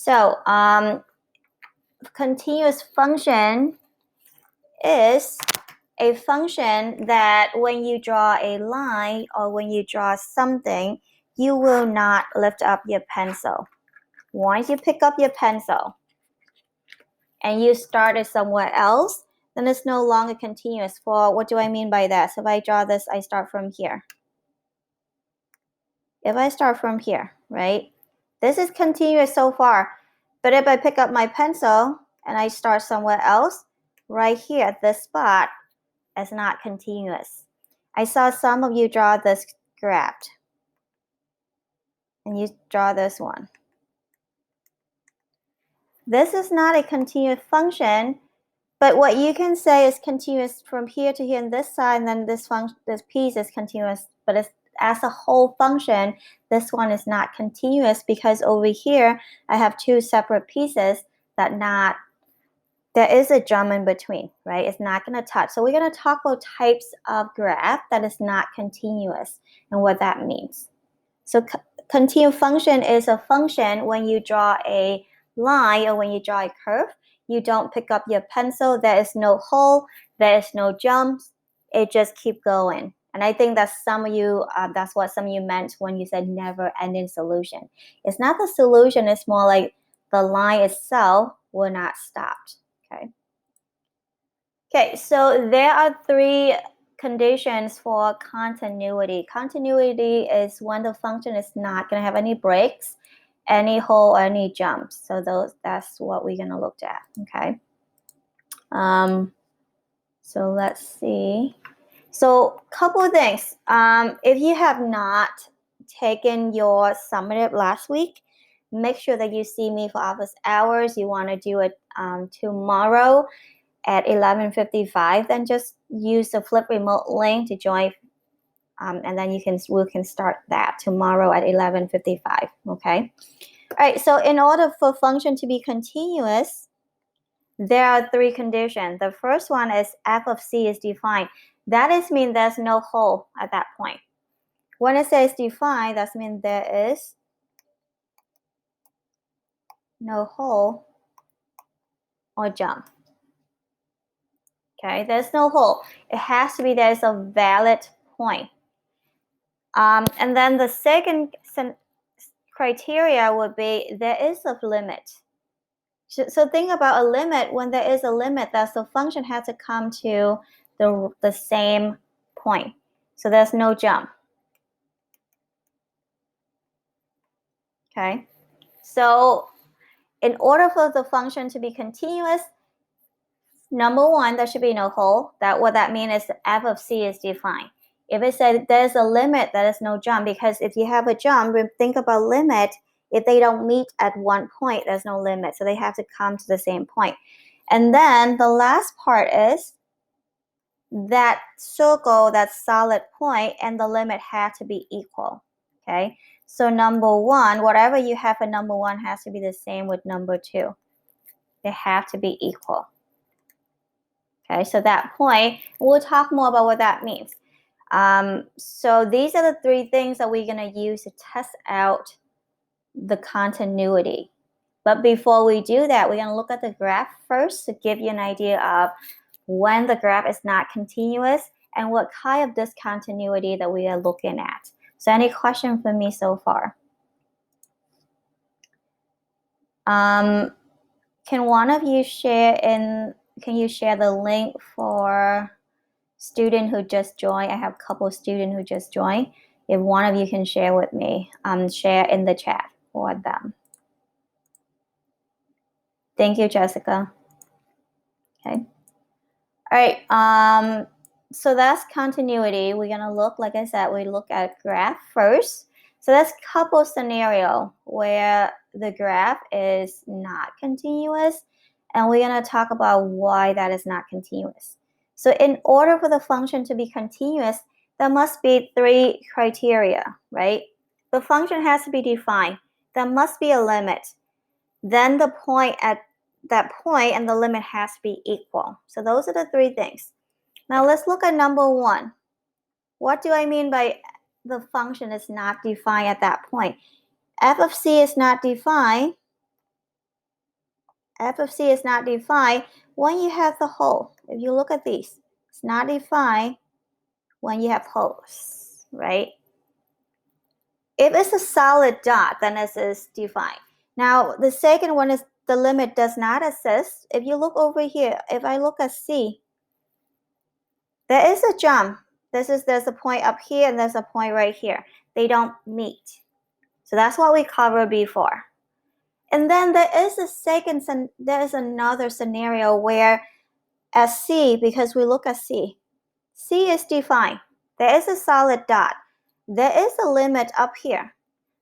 So continuous function is a function that when you draw a line or when you draw something, you will not lift up your pencil. Once you pick up your pencil and you start it somewhere else, then it's no longer continuous. For what do I mean by that? So if I draw this, I start from here. If I start from here, right? This is continuous so far. But if I pick up my pencil and I start somewhere else, right here at this spot, it's not continuous. I saw some of you draw this graph. And you draw this one. This is not a continuous function, but what you can say is continuous from here to here on this side, and then this piece is continuous, but it's, as a whole function, this one is not continuous because over here, I have two separate pieces that there is a jump in between, right? It's not going to touch. So we're going to talk about types of graph that is not continuous and what that means. So continuous function is a function when you draw a line or when you draw a curve, you don't pick up your pencil, there is no hole, there is no jumps, it just keeps going. And I think that some of you, that's what some of you meant when you said never ending solution. It's not the solution, it's more like the line itself will not stop, okay? Okay, so there are three conditions for continuity. Continuity is when the function is not going to have any breaks, any hole, or any jumps. So that's what we're going to look at, okay? So let's see. So couple of things. If you have not taken your summative last week, make sure that you see me for office hours. You want to do it tomorrow at 11:55, then just use the Flip Remote link to join, and then we can start that tomorrow at 11:55. Okay. All right. So in order for function to be continuous, there are three conditions. The first one is f of c is defined. That is mean there's no hole at that point. When it says defined, that means there is no hole or jump. Okay, there's no hole. It has to be there's a valid point. And then the second criteria would be there is a limit. So think about a limit. When there is a limit, that the function has to come to the same point. So there's no jump. Okay, so in order for the function to be continuous, number one, there should be no hole. What that means is f of c is defined. If it said there's a limit, there is no jump, because if you have a jump, think about limit. If they don't meet at one point, there's no limit. So they have to come to the same point. And then the last part is that circle, that solid point, and the limit have to be equal. Okay, so number one, whatever you have for number one has to be the same with number two. They have to be equal. Okay, so that point, we'll talk more about what that means. So these are the three things that we're going to use to test out the continuity. But before we do that, we're going to look at the graph first to give you an idea of when the graph is not continuous and what kind of discontinuity that we are looking at. So any question for me so far? Can one of you can you share the link for student who just joined? I have a couple of students who just joined. If one of you can share with me, share in the chat for them. Thank you, Jessica. Okay. All right. So that's continuity. We're gonna look, like I said, we look at graph first. So that's a couple scenario where the graph is not continuous, and we're gonna talk about why that is not continuous. So in order for the function to be continuous, there must be three criteria, right? The function has to be defined. There must be a limit. Then the point at that point and the limit has to be equal. So those are the three things. Now let's look at number one. What do I mean by the function is not defined at that point? F of c is not defined f of c is not defined when you have the hole. If you look at these, it's not defined when you have holes, right? If it's a solid dot, then it is defined. Now, the second one is the limit does not exist. If you look over here, if I look at C, there is a jump. There's a point up here and there's a point right here. They don't meet. So that's what we covered before. And then there is another scenario where at C, because we look at C is defined. There is a solid dot. There is a limit up here.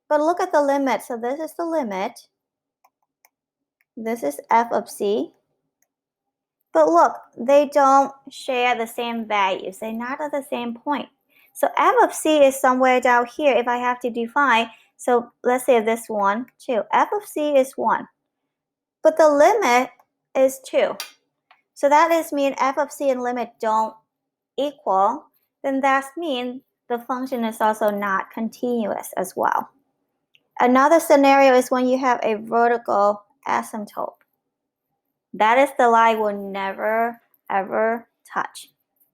But look at the limit. So this is the limit. This is f of c. But look, they don't share the same values. They're not at the same point. So f of c is somewhere down here if I have to define. So let's say this 1, 2. F of c is 1. But the limit is 2. So that is mean f of c and limit don't equal. Then that means the function is also not continuous as well. Another scenario is when you have a vertical asymptote. That is the line will never ever touch.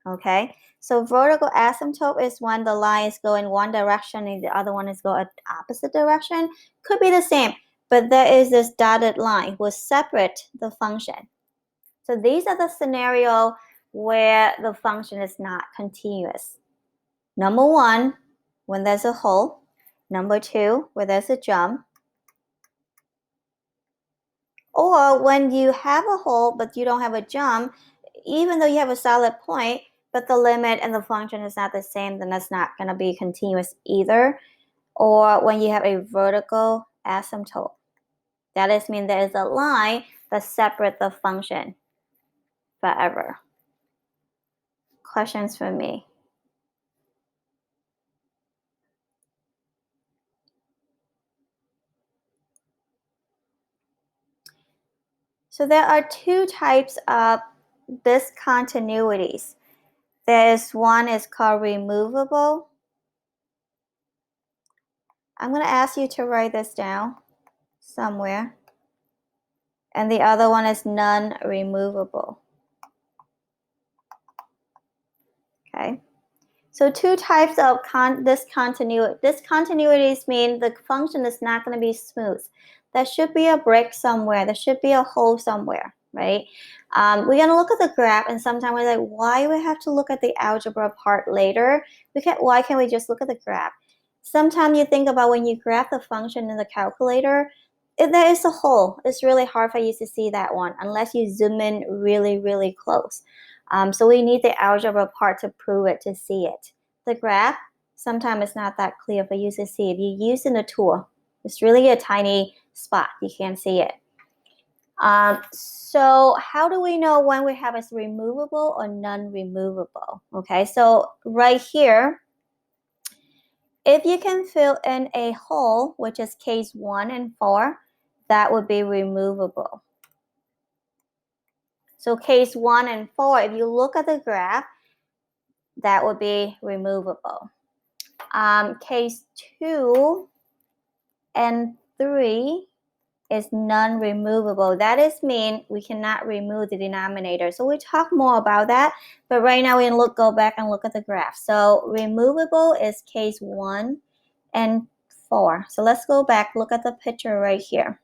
Okay, so vertical asymptote is when the line is going one direction and the other one is going opposite direction. Could be the same, but there is this dotted line will separate the function. So these are the scenario where the function is not continuous. Number 1, when there's a hole. Number 2, where there's a jump. Or when you have a hole but you don't have a jump, even though you have a solid point, but the limit and the function is not the same, then that's not going to be continuous either. Or when you have a vertical asymptote. That is mean there is a line that separates the function forever. Questions for me? So there are 2 types of discontinuities. There's one is called removable. I'm going to ask you to write this down somewhere. And the other one is non-removable. Okay. So 2 types of discontinuity. Discontinuities mean the function is not going to be smooth. There should be a break somewhere. There should be a hole somewhere, right? We're going to look at the graph, and sometimes we're like, why do we have to look at the algebra part later? Why can't we just look at the graph? Sometimes you think about when you graph the function in the calculator, if there is a hole, it's really hard for you to see that one unless you zoom in really, really close. So we need the algebra part to prove it, to see it. The graph, sometimes it's not that clear for you to see. If you're using a tool, it's really a tiny spot. You can't see it. So how do we know when we have a removable or non-removable? Okay, so right here, if you can fill in a hole, which is case 1 and 4, that would be removable. So case 1 and 4, if you look at the graph, that would be removable. Case 2 and 3 is non-removable. That is mean we cannot remove the denominator. So we talk more about that, but right now we can go back and look at the graph. So removable is case 1 and 4. So let's go back, look at the picture right here.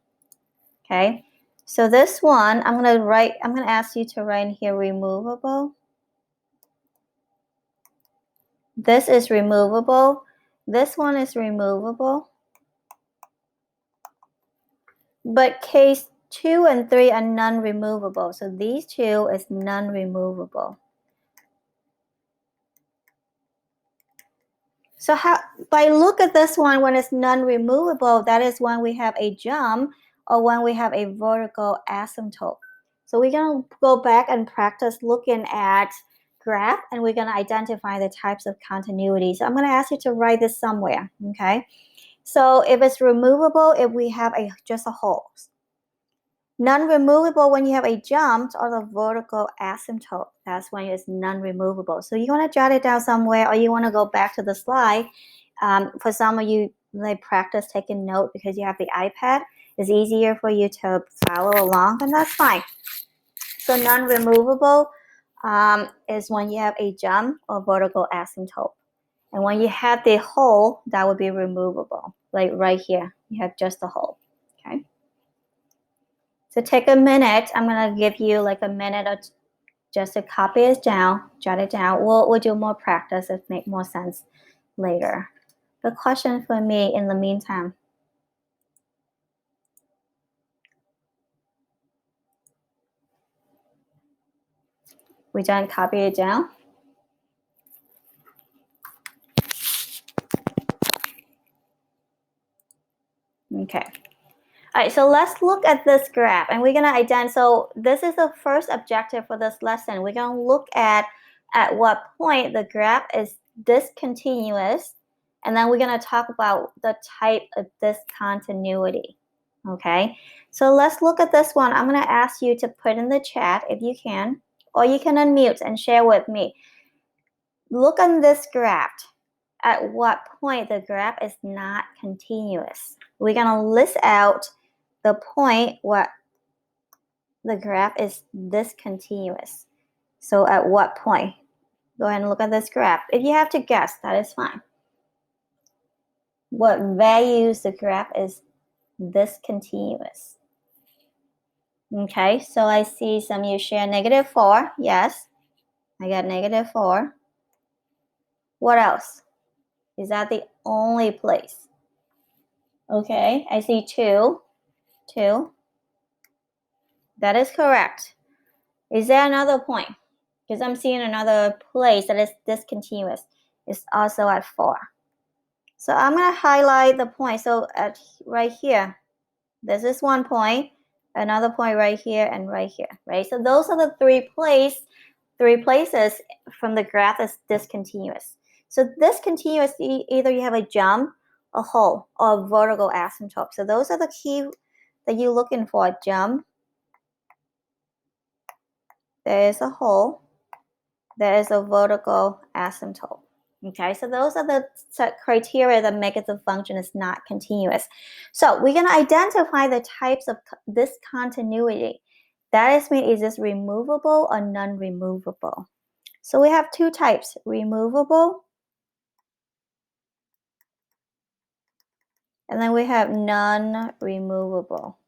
Okay, so this one, I'm gonna ask you to write in here removable. This is removable. This one is removable. But case 2 and 3 are non-removable. So these 2 is non-removable. So by look at this one, when it's non-removable, that is when we have a jump or when we have a vertical asymptote. So we're going to go back and practice looking at graph, and we're going to identify the types of continuity. So I'm going to ask you to write this somewhere, okay? So if it's removable, if we have just a hole. Non-removable when you have a jump or the vertical asymptote. That's when it's non-removable. So you want to jot it down somewhere, or you want to go back to the slide. For some of you, they practice taking note because you have the iPad. it's easier for you to follow along, then that's fine. So non-removable is when you have a jump or vertical asymptote. And when you have the hole, that would be removable. Like right here, you have just the hole, okay? So take a minute. I'm gonna give you like a minute or just to copy it down, jot it down. We'll do more practice. It make more sense later. The question for me in the meantime. We done copy it down? Okay. All right, so let's look at this graph and we're gonna identify, so this is the first objective for this lesson. We're gonna look at what point the graph is discontinuous, and then we're gonna talk about the type of discontinuity, okay? So let's look at this one. I'm gonna ask you to put in the chat if you can, or you can unmute and share with me. Look on this graph. At what point the graph is not continuous. We're gonna list out the point where the graph is discontinuous. So at what point? Go ahead and look at this graph. If you have to guess, that is fine. What values the graph is discontinuous? Okay, so I see some of you share -4. Yes, I got -4. What else? Is that the only place? Okay, I see 2. 2. That is correct. Is there another point? Because I'm seeing another place that is discontinuous. It's also at 4. So I'm going to highlight the point. So at right here, this is one point, another point right here, and right here, right? So those are the three places from the graph that's discontinuous. So discontinuous, either you have a jump, a hole, or a vertical asymptote. So those are the key that you're looking for. Jump, there is a hole, there is a vertical asymptote. Okay, so those are the criteria that make it the function is not continuous. So we're going to identify the types of discontinuity. That is this removable or non-removable? So we have two types, removable, and then we have non-removable.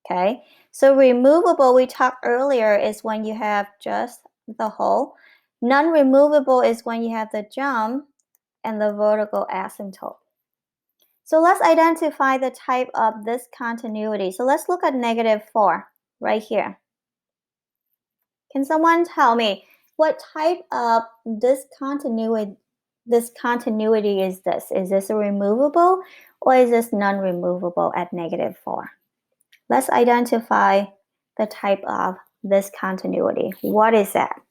Okay, so removable, we talked earlier, is when you have just the hole. Non-removable is when you have the jump and the vertical asymptote. So let's identify the type of discontinuity. So let's look at -4 right here. Can someone tell me what type of discontinuity is this? Is this a removable or is this non-removable at -4? Let's identify the type of discontinuity. What is that?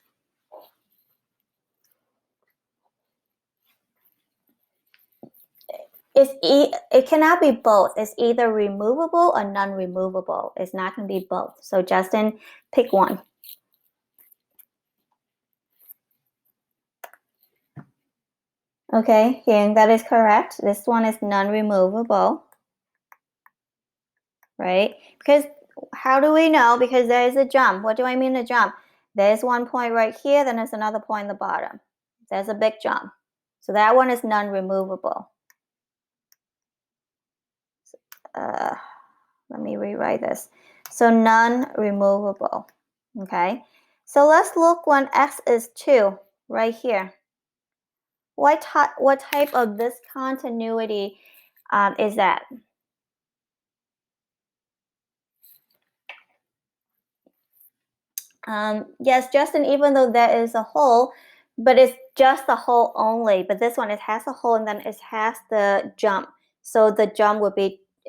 It cannot be both. It's either removable or non-removable. It's not going to be both. So Justin, pick one. Okay, Yang, that is correct. This one is non-removable, right? Because how do we know? Because there is a jump. What do I mean a jump? There's one point right here, then there's another point in the bottom. There's a big jump. So that one is non-removable. Let me rewrite this. So non-removable, okay? So let's look when x is 2, right here. What type of discontinuity is that? Yes, Justin, even though there is a hole, but it's just a hole only. But this one, it has a hole and then it has the jump. So the jump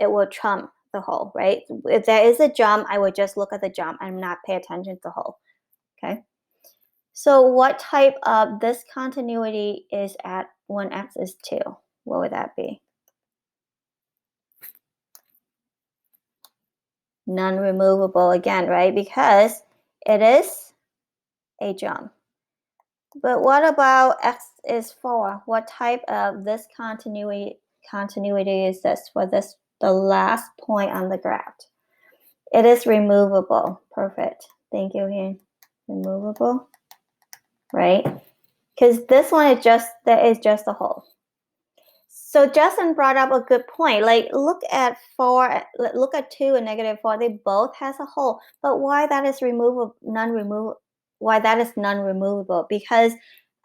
it will trump the hole, right? If there is a jump, I would just look at the jump and not pay attention to the hole, okay? So what type of discontinuity is at when x is 2? What would that be? Non-removable again, right? Because it is a jump. But what about x is 4? What type of discontinuity is this for this the last point on the graph. It is removable. Perfect. Thank you here. Removable, right? Because this one is just, that is just a hole. So Justin brought up a good point. Like, look at 4, look at 2 and -4. They both has a hole. But why that is removable, non-removable? Why that is non-removable? Because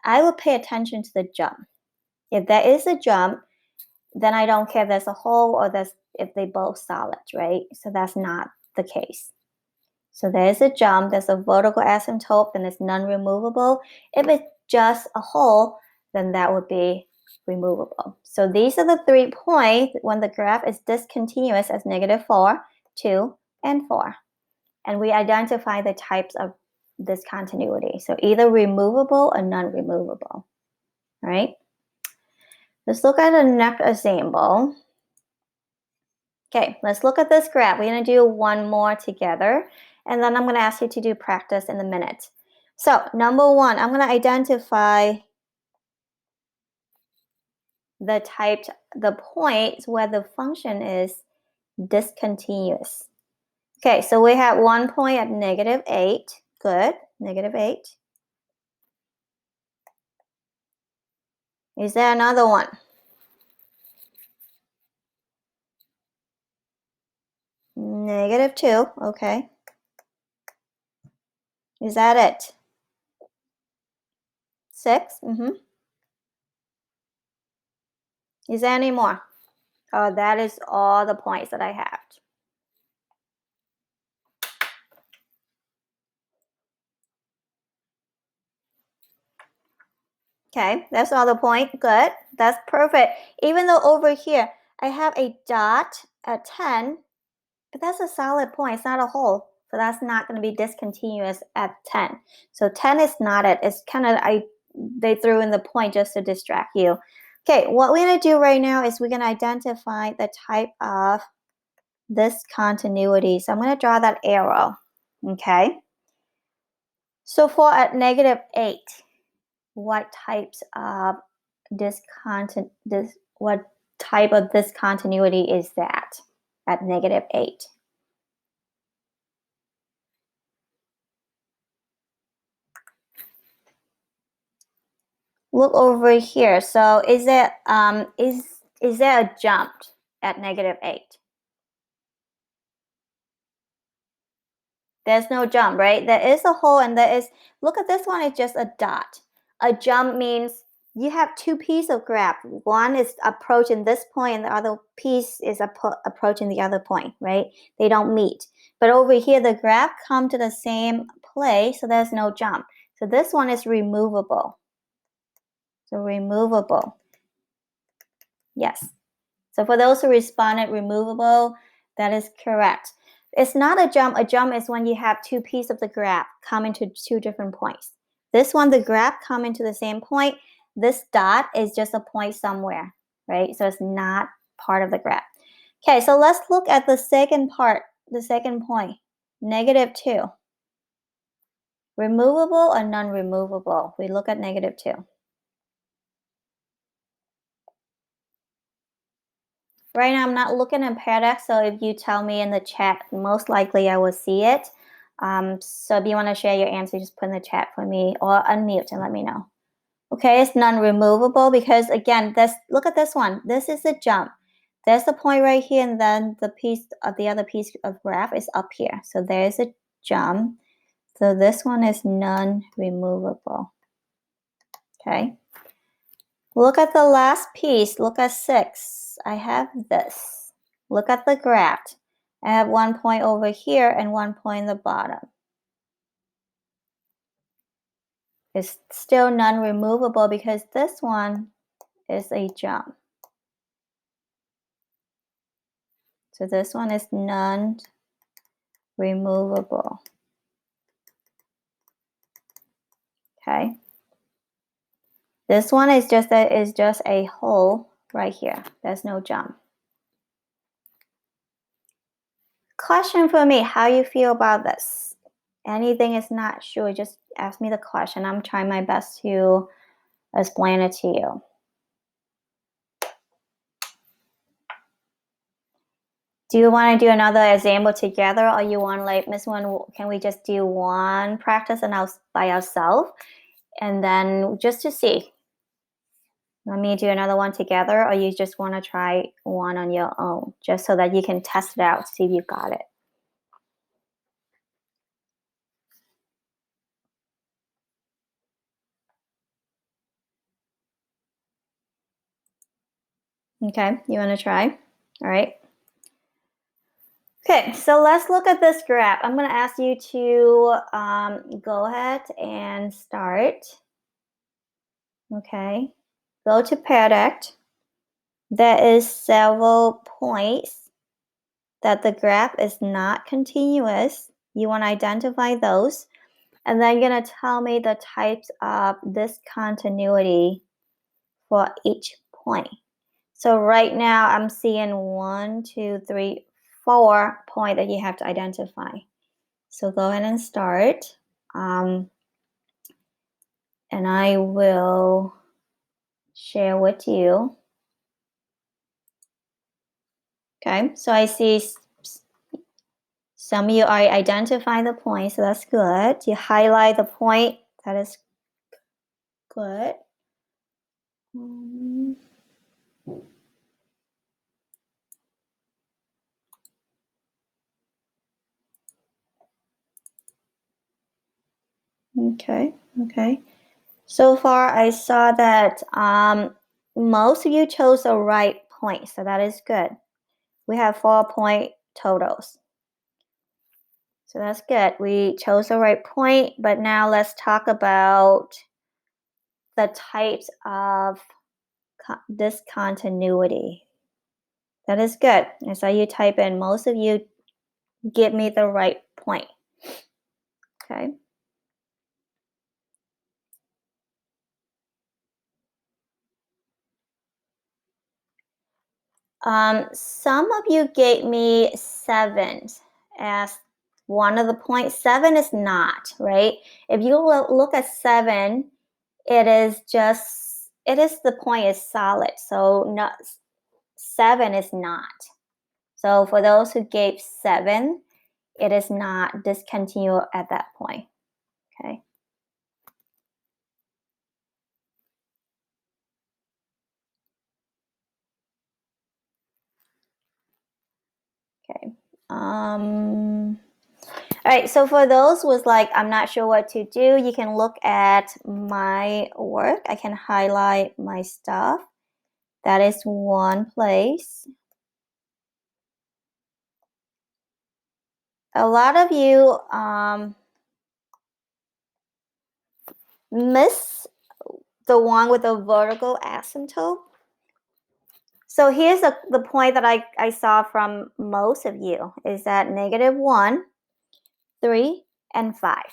I would pay attention to the jump. If there is a jump, then I don't care if there's a hole or if they both solid, right? So that's not the case. So there is a jump, there's a vertical asymptote, then it's non-removable. If it's just a hole, then that would be removable. So these are the 3 points when the graph is discontinuous as -4, 2, and 4. And we identify the types of discontinuity. So either removable or non-removable, right? Let's look at the next example. Okay, let's look at this graph. We're going to do one more together, and then I'm going to ask you to do practice in a minute. So, number 1, I'm going to identify the points where the function is discontinuous. Okay, so we have 1 point at -8. Good, -8. Is there another one? -2, okay. Is that it? 6? Is there any more? Oh, that is all the points that I have. Okay, that's all the point. Good. That's perfect. Even though over here I have a dot at 10, but that's a solid point. It's not a hole. So that's not going to be discontinuous at 10. So 10 is not it. It's kind of, they threw in the point just to distract you. Okay, what we're going to do right now is we're going to identify the type of discontinuity. So I'm going to draw that arrow. Okay. So for at -8, what types of what type of discontinuity is that at -8? Look over here. So is there a jump at -8? There's no jump, right? There is a hole, and look at this one, it's just a dot. A jump means you have 2 pieces of graph. One is approaching this point, and the other piece is approaching the other point, right? They don't meet. But over here, the graph come to the same place, so there's no jump. So this one is removable. So removable. Yes. So for those who responded removable, that is correct. It's not a jump. A jump is when you have 2 pieces of the graph coming to 2 different points. This one, the graph coming to the same point. This dot is just a point somewhere, right? So it's not part of the graph. Okay, so let's look at the second part, the second point, -2. Removable or non-removable? We look at -2. Right now, I'm not looking at paradox, so if you tell me in the chat, most likely I will see it. So if you want to share your answer, just put in the chat for me or unmute and let me know. Okay, it's non-removable because, again, look at this one. This is a jump. There's the point right here, and then the other piece of graph is up here. So there's a jump. So this one is non-removable. Okay. Look at the last piece. Look at 6. I have this. Look at the graph. I have 1 point over here and 1 point in the bottom. It's still non-removable because this one is a jump. So this one is non-removable. Okay. This one is just a hole right here. There's no jump. Question for me, how you feel about this? Anything is not sure, just ask me the question. I'm trying my best to explain it to you. Do you want to do another example together, or you want like Miss One? Can we just do one practice and by ourselves, and then just to see? Let me do another one together, or you just want to try one on your own, just so that you can test it out, see if you got it. Okay, you want to try? All right. Okay, so let's look at this graph. I'm going to ask you to go ahead and start. Okay, go to product. There is several points that the graph is not continuous. You want to identify those. And then you're going to tell me the types of discontinuity for each point. So right now I'm seeing 1, 2, 3, 4 points that you have to identify. So go ahead and start. And I will share with you. Okay, so I see some of you are identifying the point, so that's good. You highlight the point, that is good. Okay. So far, I saw that most of you chose the right point, so that is good. We have 4 point totals. So that's good. We chose the right point, but now let's talk about the types of discontinuity. That is good. And so you type in, most of you give me the right point. Okay. Some of you gave me 7 as one of the points. 7 is not, right? If you look at 7, it is the point is solid. So not 7 is not. So for those who gave 7, it is not discontinued at that point. Okay. Okay. All right, so for those was like, I'm not sure what to do, you can look at my work. I can highlight my stuff. That is one place. A lot of you miss the one with the vertical asymptote. So here's the point that I saw from most of you is that -1, 3, and 5.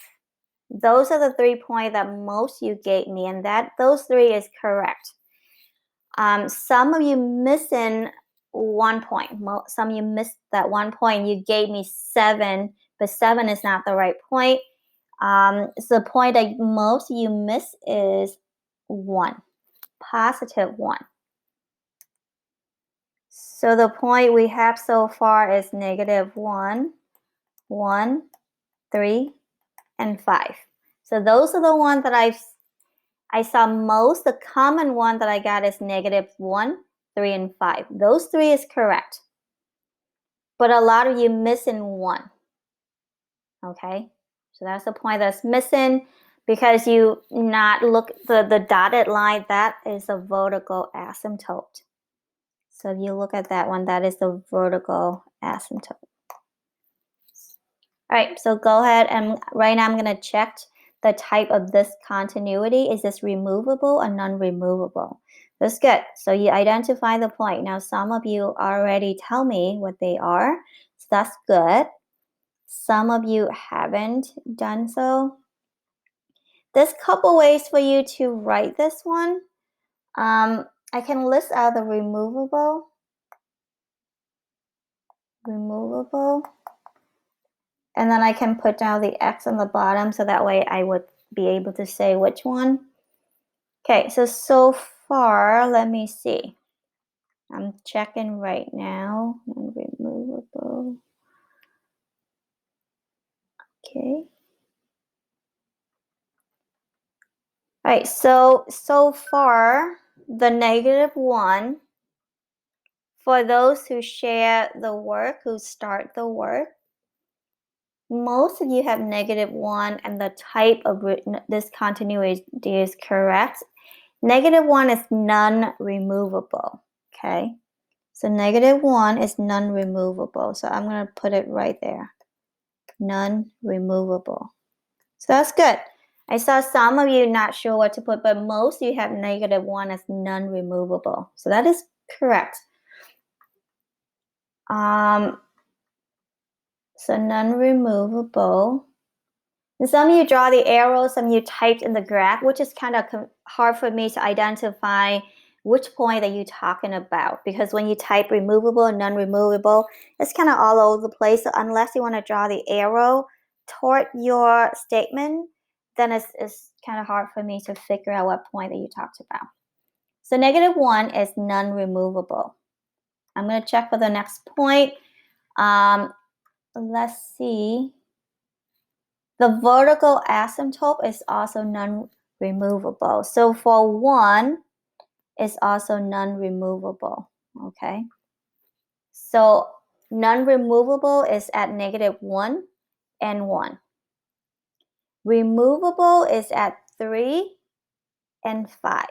Those are the 3 points that most you gave me, and those 3 is correct. Some of you missing 1 point. Some of you missed that 1 point. You gave me 7, but 7 is not the right point. So the point that most of you miss is 1, +1. So the point we have so far is -1, 1, 3, and 5. So those are the ones that I saw most. The common one that I got is -1, 3, and 5. Those 3 is correct. But a lot of you missing 1. Okay? So that's the point that's missing because you not look the dotted line, that is a vertical asymptote. So if you look at that one, that is the vertical asymptote. All right, so go ahead and right now I'm going to check the type of discontinuity. Is this removable or non-removable? That's good. So you identify the point. Now some of you already tell me what they are. So that's good. Some of you haven't done so. There's a couple ways for you to write this one. I can list out the removable, and then I can put down the X on the bottom so that way I would be able to say which one. Okay, so far, let me see. I'm checking right now. Non-removable. Okay. All right, so far, the -1, for those who share the work, who start the work, most of you have -1, and the type of discontinuity is correct. -1 is non-removable, okay? So -1 is non-removable. So I'm going to put it right there. Non-removable. So that's good. I saw some of you not sure what to put, but most of you have -1 as non-removable. So that is correct. So non-removable. And some of you draw the arrow, some of you typed in the graph, which is kind of hard for me to identify which point are you talking about, because when you type removable and non-removable, it's kind of all over the place. So unless you want to draw the arrow toward your statement, then it's kind of hard for me to figure out what point that you talked about. So -1 is non-removable. I'm going to check for the next point. Let's see. The vertical asymptote is also non-removable. So for 1, it's also non-removable, okay? So non-removable is at -1 and 1. Removable is at 3 and 5.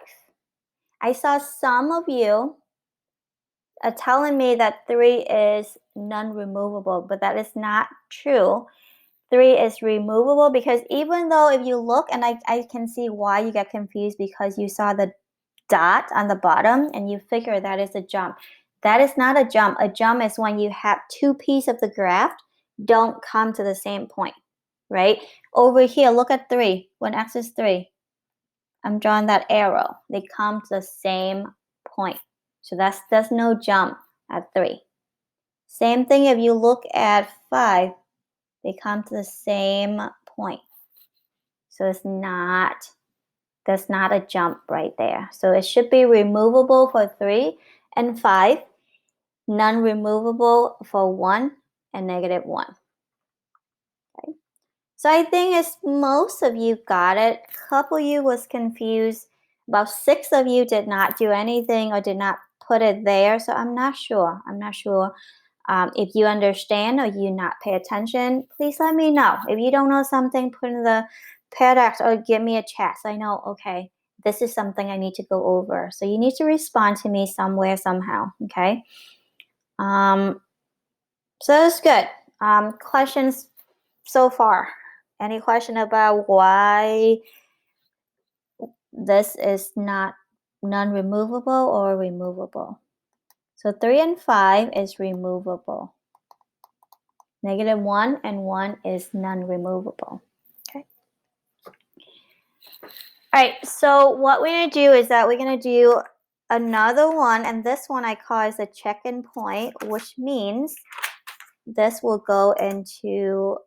I saw some of you are telling me that 3 is non-removable, but that is not true. 3 is removable, because even though if you look, and I can see why you get confused, because you saw the dot on the bottom and you figure that is a jump. That is not a jump. A jump is when you have 2 pieces of the graph don't come to the same point, right? Over here, look at 3. When x is 3, I'm drawing that arrow. They come to the same point. So there's no jump at 3. Same thing if you look at 5. They come to the same point. So there's not a jump right there. So it should be removable for 3 and 5, non-removable for 1 and -1. Okay. So I think it's most of you got it. A couple of you was confused. About 6 of you did not do anything or did not put it there. So I'm not sure. If you understand or you not pay attention, please let me know. If you don't know something, put in the paradox or give me a chat so I know, okay, this is something I need to go over. So you need to respond to me somewhere, somehow, okay? So that's good. Questions so far? Any question about why this is not non-removable or removable? So 3 and 5 is removable. -1 and 1 is non-removable. Okay. All right, so what we're going to do is that we're going to do another one, and this one I call as a check-in point, which means this will go into,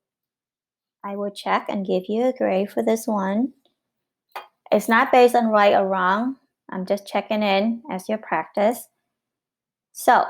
I will check and give you a grade for this one. It's not based on right or wrong. I'm just checking in as your practice. So